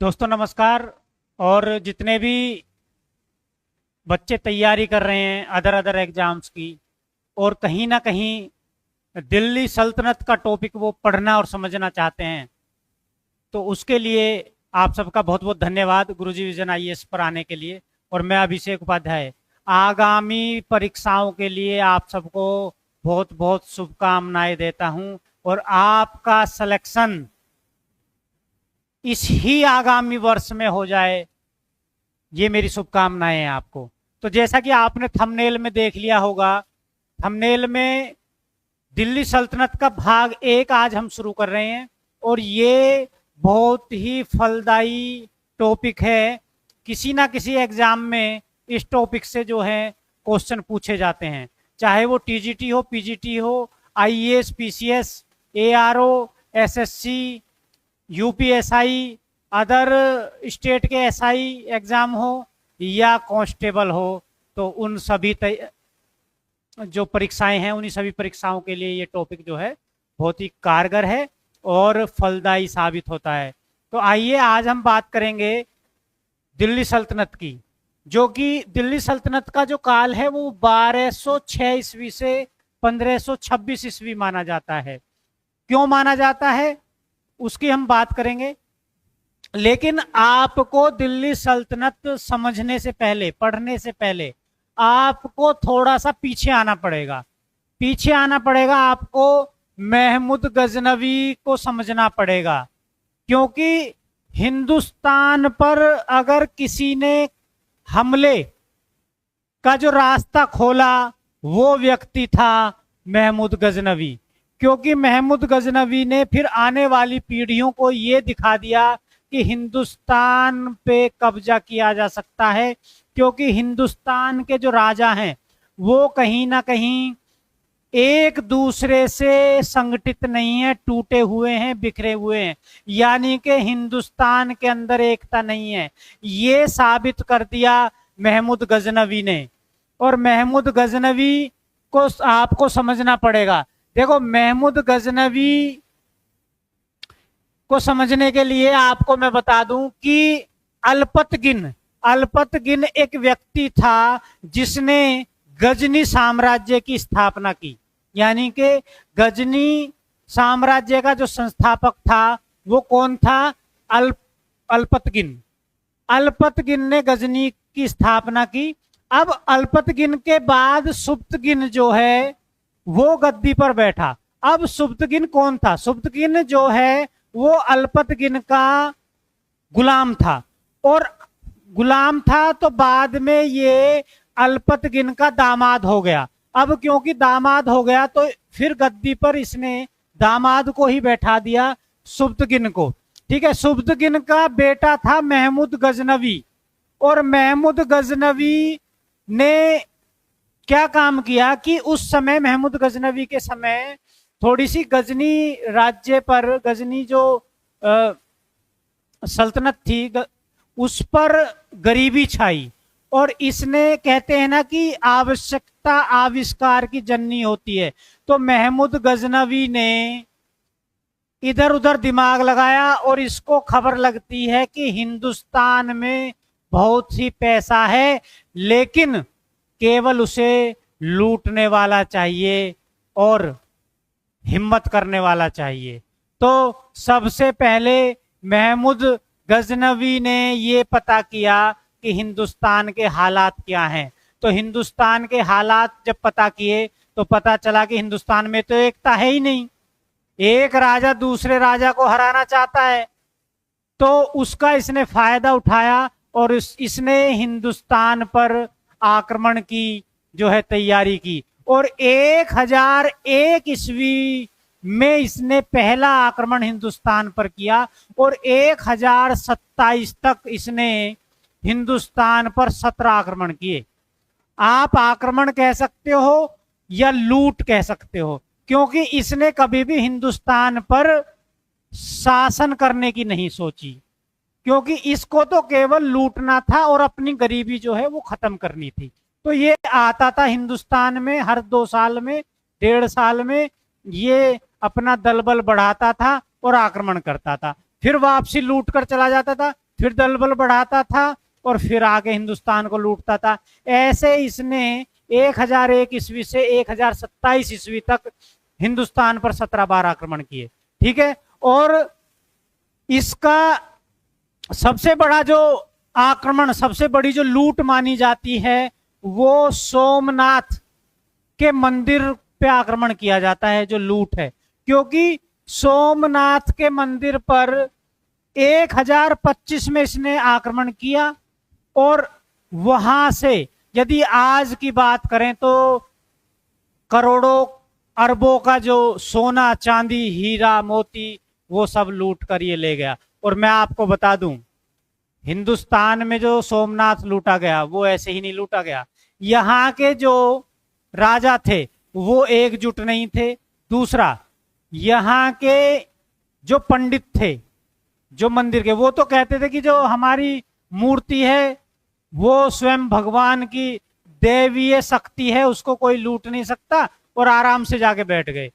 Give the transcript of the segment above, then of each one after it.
दोस्तों नमस्कार। और जितने भी बच्चे तैयारी कर रहे हैं अदर अदर एग्जाम्स की और कहीं ना कहीं दिल्ली सल्तनत का टॉपिक वो पढ़ना और समझना चाहते हैं, तो उसके लिए आप सबका बहुत बहुत धन्यवाद गुरुजी विजन आईएएस पर आने के लिए। और मैं अभिषेक उपाध्याय आगामी परीक्षाओं के लिए आप सबको बहुत बहुत शुभकामनाएं देता हूं और आपका सिलेक्शन इस ही आगामी वर्ष में हो जाए, ये मेरी शुभकामनाएं हैं आपको। तो जैसा कि आपने थंबनेल में देख लिया होगा, थंबनेल में दिल्ली सल्तनत का भाग 1 आज हम शुरू कर रहे हैं और ये बहुत ही फलदायी टॉपिक है। किसी ना किसी एग्जाम में इस टॉपिक से जो है क्वेश्चन पूछे जाते हैं, चाहे वो टीजीटी हो, पीजीटी हो, IAS, PCS, ARO, SSC, UPSI, other state के एसआई एग्जाम हो या कांस्टेबल हो, तो उन सभी जो परीक्षाएं हैं उन्हीं सभी परीक्षाओं के लिए ये टॉपिक जो है बहुत ही कारगर है और फलदायी साबित होता है। तो आइए आज हम बात करेंगे दिल्ली सल्तनत की, जो कि दिल्ली सल्तनत का जो काल है वो 1206 ईस्वी से 1526 ईस्वी माना जाता है। क्यों माना जाता है उसकी हम बात करेंगे, लेकिन आपको दिल्ली सल्तनत समझने से पहले, पढ़ने से पहले आपको थोड़ा सा पीछे आना पड़ेगा। पीछे आना पड़ेगा, आपको महमूद गजनवी को समझना पड़ेगा, क्योंकि हिंदुस्तान पर अगर किसी ने हमले का जो रास्ता खोला वो व्यक्ति था महमूद गजनवी। क्योंकि महमूद गजनवी ने फिर आने वाली पीढ़ियों को ये दिखा दिया कि हिंदुस्तान पे कब्जा किया जा सकता है, क्योंकि हिंदुस्तान के जो राजा हैं वो कहीं ना कहीं एक दूसरे से संगठित नहीं है, टूटे हुए हैं, बिखरे हुए हैं, यानी कि हिंदुस्तान के अंदर एकता नहीं है। ये साबित कर दिया महमूद गजनवी ने। और महमूद गजनवी को आपको समझना पड़ेगा। देखो, महमूद गजनवी को समझने के लिए आपको मैं बता दूं कि अल्पतगिन एक व्यक्ति था जिसने गजनी साम्राज्य की स्थापना की। यानी कि गजनी साम्राज्य का जो संस्थापक था वो कौन था? अल्पतगिन। अल्पतगिन ने गजनी की स्थापना की। अब अल्पतगिन के बाद सुब्तगिन जो है वो गद्दी पर बैठा। अब सुब्तगिन कौन था? सुब्तगिन जो है वो अल्पतगिन का गुलाम था, और गुलाम था तो बाद में ये अल्पतगिन का दामाद हो गया। अब क्योंकि दामाद हो गया तो फिर गद्दी पर इसने दामाद को ही बैठा दिया, सुब्तगिन को। ठीक है, सुब्तगिन का बेटा था महमूद गजनवी, और महमूद गजनवी ने क्या काम किया कि उस समय महमूद गजनवी के समय थोड़ी सी गजनी राज्य पर, गजनी जो सल्तनत थी उस पर गरीबी छाई, और इसने, कहते हैं ना कि आवश्यकता आविष्कार की जननी होती है, तो महमूद गजनवी ने इधर उधर दिमाग लगाया और इसको खबर लगती है कि हिंदुस्तान में बहुत ही पैसा है, लेकिन केवल उसे लूटने वाला चाहिए और हिम्मत करने वाला चाहिए। तो सबसे पहले महमूद गजनवी ने ये पता किया कि हिंदुस्तान के हालात क्या हैं। तो हिंदुस्तान के हालात जब पता किए तो पता चला कि हिंदुस्तान में तो एकता है ही नहीं, एक राजा दूसरे राजा को हराना चाहता है। तो उसका इसने फायदा उठाया और इसने हिंदुस्तान पर आक्रमण की जो है तैयारी की, और 1001 ईस्वी में इसने पहला आक्रमण हिंदुस्तान पर किया, और 1027 तक इसने हिंदुस्तान पर 17 आक्रमण किए। आप आक्रमण कह सकते हो या लूट कह सकते हो, क्योंकि इसने कभी भी हिंदुस्तान पर शासन करने की नहीं सोची, क्योंकि इसको तो केवल लूटना था और अपनी गरीबी जो है वो खत्म करनी थी। तो ये आता था हिंदुस्तान में हर 2 साल में, 1.5 साल में ये अपना दलबल बढ़ाता था और आक्रमण करता था, फिर वापसी लूट कर चला जाता था, फिर दलबल बढ़ाता था और फिर आगे हिंदुस्तान को लूटता था। ऐसे इसने 1001 ईस्वी से 1027 ईस्वी तक हिंदुस्तान पर 17 बार आक्रमण किए। ठीक है, और इसका सबसे बड़ा जो आक्रमण, सबसे बड़ी जो लूट मानी जाती है, वो सोमनाथ के मंदिर पे आक्रमण किया जाता है, जो लूट है। क्योंकि सोमनाथ के मंदिर पर 1025 में इसने आक्रमण किया और वहां से यदि आज की बात करें तो करोड़ों अरबों का जो सोना चांदी हीरा मोती वो सब लूट कर ये ले गया। और मैं आपको बता दूं, हिंदुस्तान में जो सोमनाथ लूटा गया वो ऐसे ही नहीं लूटा गया। यहाँ के जो राजा थे वो एकजुट नहीं थे। दूसरा, यहाँ के जो पंडित थे जो मंदिर के, वो तो कहते थे कि जो हमारी मूर्ति है वो स्वयं भगवान की दैवीय शक्ति है, उसको कोई लूट नहीं सकता, और आराम से जाके बैठ गए।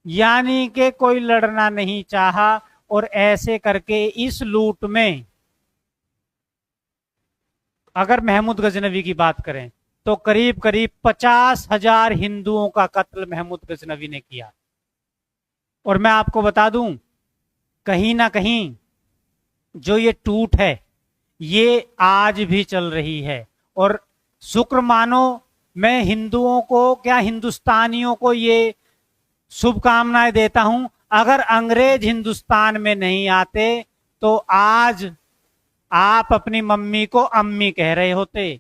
यानी कि कोई लड़ना नहीं चाहा, और ऐसे करके इस लूट में अगर महमूद गजनवी की बात करें तो करीब करीब 50,000 हिंदुओं का कत्ल महमूद गजनवी ने किया। और मैं आपको बता दूं, कहीं ना कहीं जो ये टूट है ये आज भी चल रही है। और शुक्र मानो, मैं हिंदुओं को क्या हिंदुस्तानियों को ये शुभकामनाएं देता हूं। अगर अंग्रेज हिंदुस्तान में नहीं आते तो आज आप अपनी मम्मी को अम्मी कह रहे होते,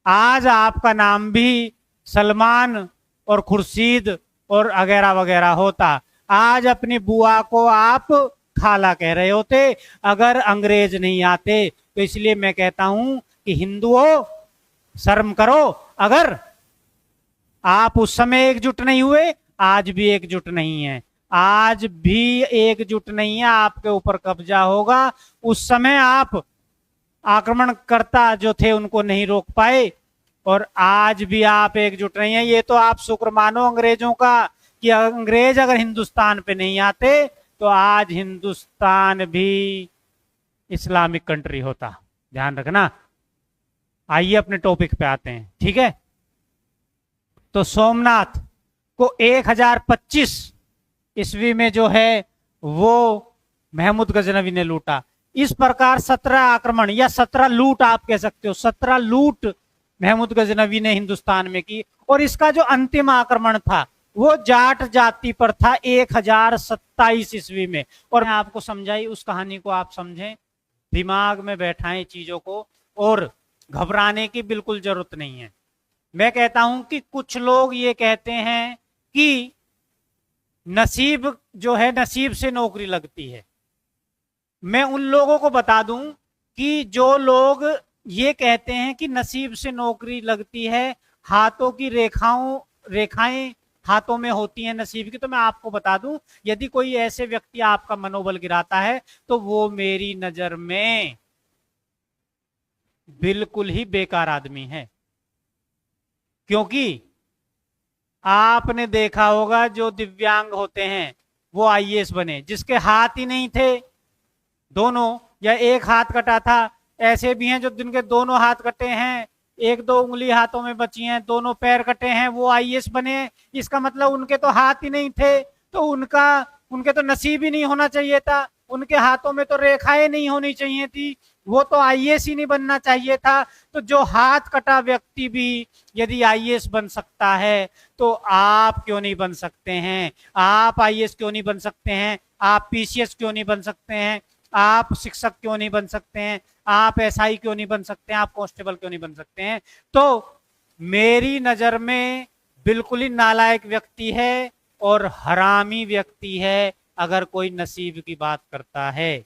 आज आपका नाम भी सलमान और खुर्शीद और वगैरह वगैरह होता, आज अपनी बुआ को आप खाला कह रहे होते अगर अंग्रेज नहीं आते। तो इसलिए मैं कहता हूं कि हिंदुओं, शर्म करो। अगर आप उस समय एकजुट नहीं हुए, आज भी एकजुट नहीं है, आज भी एकजुट नहीं है, आपके ऊपर कब्जा होगा। उस समय आप आक्रमणकर्ता जो थे उनको नहीं रोक पाए, और आज भी आप एकजुट नहीं है। ये तो आप शुक्र मानो अंग्रेजों का कि अंग्रेज अगर हिंदुस्तान पे नहीं आते तो आज हिंदुस्तान भी इस्लामिक कंट्री होता। ध्यान रखना। आइए अपने टॉपिक पे आते हैं। ठीक है, तो सोमनाथ को 1025 ईस्वी में जो है वो महमूद गजनवी ने लूटा। इस प्रकार 17 आक्रमण या 17 लूट आप कह सकते हो, 17 लूट महमूद गजनवी ने हिंदुस्तान में की। और इसका जो अंतिम आक्रमण था वो जाट जाति पर था 1027 ईस्वी में। और मैं आपको समझाई, उस कहानी को आप समझें, दिमाग में बैठाएं चीजों को, और घबराने की बिल्कुल जरूरत नहीं है। मैं कहता हूं कि कुछ लोग ये कहते हैं कि नसीब जो है, नसीब से नौकरी लगती है। मैं उन लोगों को बता दूं कि जो लोग ये कहते हैं कि नसीब से नौकरी लगती है, हाथों की रेखाएं हाथों में होती हैं नसीब की, तो मैं आपको बता दूं, यदि कोई ऐसे व्यक्ति आपका मनोबल गिराता है तो वो मेरी नजर में बिल्कुल ही बेकार आदमी है। क्योंकि आपने देखा होगा जो दिव्यांग होते हैं वो आईएएस बने, जिसके हाथ ही नहीं थे दोनों, या एक हाथ कटा था। ऐसे भी हैं जो जिनके दोनों हाथ कटे हैं, एक दो उंगली हाथों में बची हैं, दोनों पैर कटे हैं, वो आईएएस बने। इसका मतलब उनके तो हाथ ही नहीं थे, तो उनके तो नसीब ही नहीं होना चाहिए था, उनके हाथों में तो रेखाएं नहीं होनी चाहिए थी, वो तो आईएएस ही नहीं बनना चाहिए था। तो जो हाथ कटा व्यक्ति भी यदि आईएएस बन सकता है तो आप क्यों नहीं बन सकते हैं? आप आईएएस क्यों नहीं बन सकते हैं? आप पीसीएस क्यों नहीं बन सकते हैं? आप शिक्षक क्यों नहीं बन सकते हैं? आप एसआई क्यों नहीं बन सकते हैं? आप कांस्टेबल क्यों नहीं बन सकते हैं? तो मेरी नजर में बिल्कुल ही नालायक व्यक्ति है और हरामी व्यक्ति है अगर कोई नसीब की बात करता है।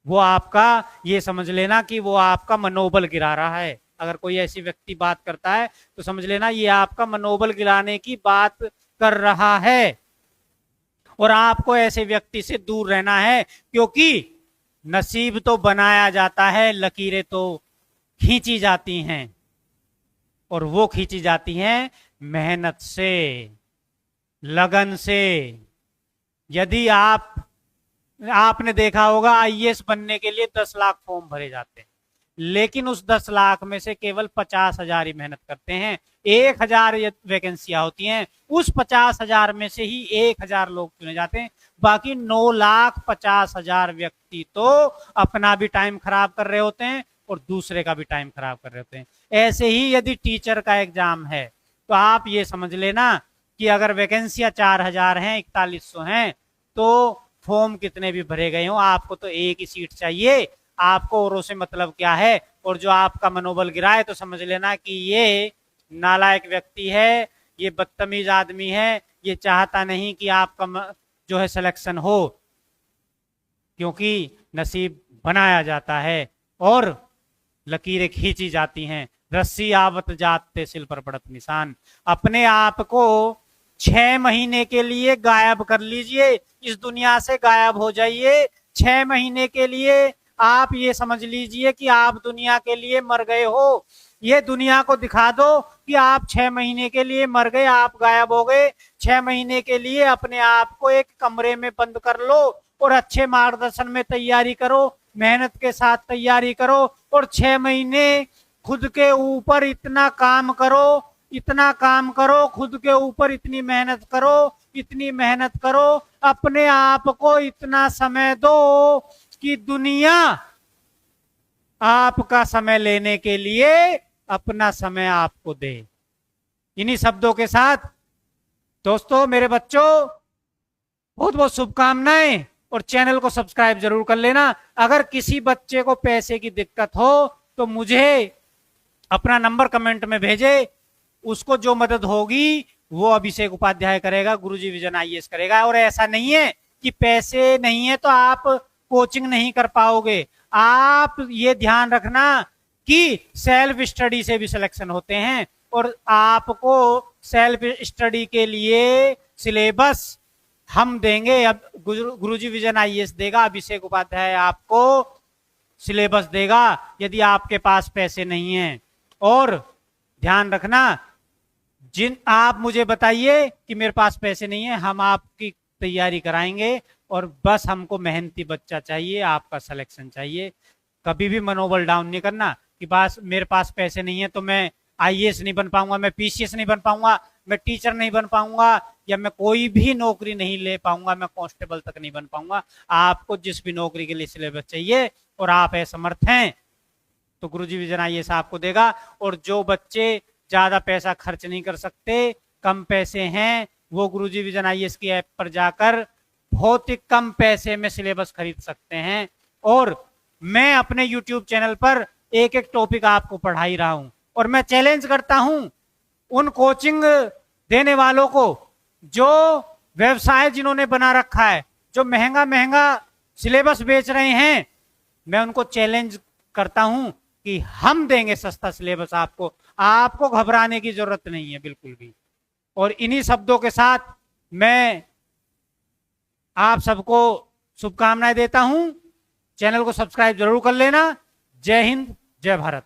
वो आपका, ये समझ लेना कि वो आपका मनोबल गिरा रहा है। अगर कोई ऐसी व्यक्ति बात करता है तो समझ लेना ये आपका मनोबल गिराने की बात कर रहा है, और आपको ऐसे व्यक्ति से दूर रहना है। क्योंकि नसीब तो बनाया जाता है, लकीरें तो खींची जाती हैं, और वो खींची जाती हैं मेहनत से, लगन से। यदि आप आपने देखा होगा आईएएस बनने के लिए 10 लाख फॉर्म भरे जाते हैं, लेकिन उस 10 लाख में से केवल 50,000 ही मेहनत करते हैं। 1,000 वैकेंसियां होती हैं, उस 50,000 में से ही 1,000 लोग चुने जाते हैं। बाकी 9,50,000 व्यक्ति तो अपना भी टाइम खराब कर रहे होते हैं और दूसरे का भी टाइम खराब कर रहे होते हैं। ऐसे ही यदि टीचर का एग्जाम है तो आप ये समझ लेना कि अगर वैकेंसियां 4,000 हैं, 4100 हैं, तो फॉर्म कितने भी भरे गए हो, आपको तो एक ही सीट चाहिए। आपको औरों से मतलब क्या है? और जो आपका मनोबल गिराए तो समझ लेना कि ये नालायक व्यक्ति है, ये बदतमीज आदमी है, ये चाहता नहीं कि आपका जो है सिलेक्शन हो, क्योंकि नसीब बनाया जाता है और लकीरें खींची जाती हैं। रस्सी आवत जाते सिल पर पड़त निशान। अपने आप को 6 महीने के लिए गायब कर लीजिए, इस दुनिया से गायब हो जाइए। 6 महीने के लिए आप ये समझ लीजिए कि आप दुनिया के लिए मर गए हो। ये दुनिया को दिखा दो कि आप 6 महीने के लिए मर गए, आप गायब हो गए। 6 महीने के लिए अपने आप को एक कमरे में बंद कर लो और अच्छे मार्गदर्शन में तैयारी करो, मेहनत के साथ तैयारी करो और 6 महीने खुद के ऊपर इतना काम करो, इतना काम करो, खुद के ऊपर इतनी मेहनत करो, इतनी मेहनत करो, अपने आप को इतना समय दो कि दुनिया आपका समय लेने के लिए अपना समय आपको दे। इन्हीं शब्दों के साथ दोस्तों, मेरे बच्चों, बहुत बहुत शुभकामनाएं और चैनल को सब्सक्राइब जरूर कर लेना। अगर किसी बच्चे को पैसे की दिक्कत हो तो मुझे अपना नंबर कमेंट में भेजे, उसको जो मदद होगी वो अभिषेक उपाध्याय करेगा, गुरुजी विजन आईएएस करेगा। और ऐसा नहीं है कि पैसे नहीं है तो आप कोचिंग नहीं कर पाओगे। आप ये ध्यान रखना कि सेल्फ स्टडी से भी सिलेक्शन होते हैं और आपको सेल्फ स्टडी के लिए सिलेबस हम देंगे। अब गुरुजी विजन आईएएस देगा, अभिषेक उपाध्याय आपको सिलेबस देगा यदि आपके पास पैसे नहीं हैं। और ध्यान रखना, आप मुझे बताइए कि मेरे पास पैसे नहीं है, हम आपकी तैयारी कराएंगे और बस हमको मेहनती बच्चा चाहिए, आपका सिलेक्शन चाहिए। कभी भी मनोबल डाउन नहीं करना कि बस मेरे पास पैसे नहीं है तो मैं आईएएस नहीं बन पाऊंगा, मैं पीसीएस नहीं बन पाऊंगा, मैं टीचर नहीं बन पाऊंगा, या मैं कोई भी नौकरी नहीं ले पाऊंगा, मैं कांस्टेबल तक नहीं बन पाऊंगा। आपको जिस भी नौकरी के लिए सिलेबस चाहिए और आप असमर्थ हैं तो गुरुजी विजन आईएएस आपको देगा। और जो बच्चे ज्यादा पैसा खर्च नहीं कर सकते, कम पैसे हैं, वो गुरुजी विजन आईएएस की ऐप पर जाकर बहुत ही कम पैसे में सिलेबस खरीद सकते हैं। और मैं अपने YouTube चैनल पर एक एक टॉपिक आपको पढ़ा ही रहा हूं और मैं चैलेंज करता हूं उन कोचिंग देने वालों को जो व्यवसाय जिन्होंने बना रखा है, जो महंगा महंगा सिलेबस बेच रहे हैं, मैं उनको चैलेंज करता हूं कि हम देंगे सस्ता सिलेबस आपको, आपको घबराने की जरूरत नहीं है बिल्कुल भी। और इन्हीं शब्दों के साथ मैं आप सबको शुभकामनाएं देता हूं। चैनल को सब्सक्राइब जरूर कर लेना। जय हिंद, जय भारत।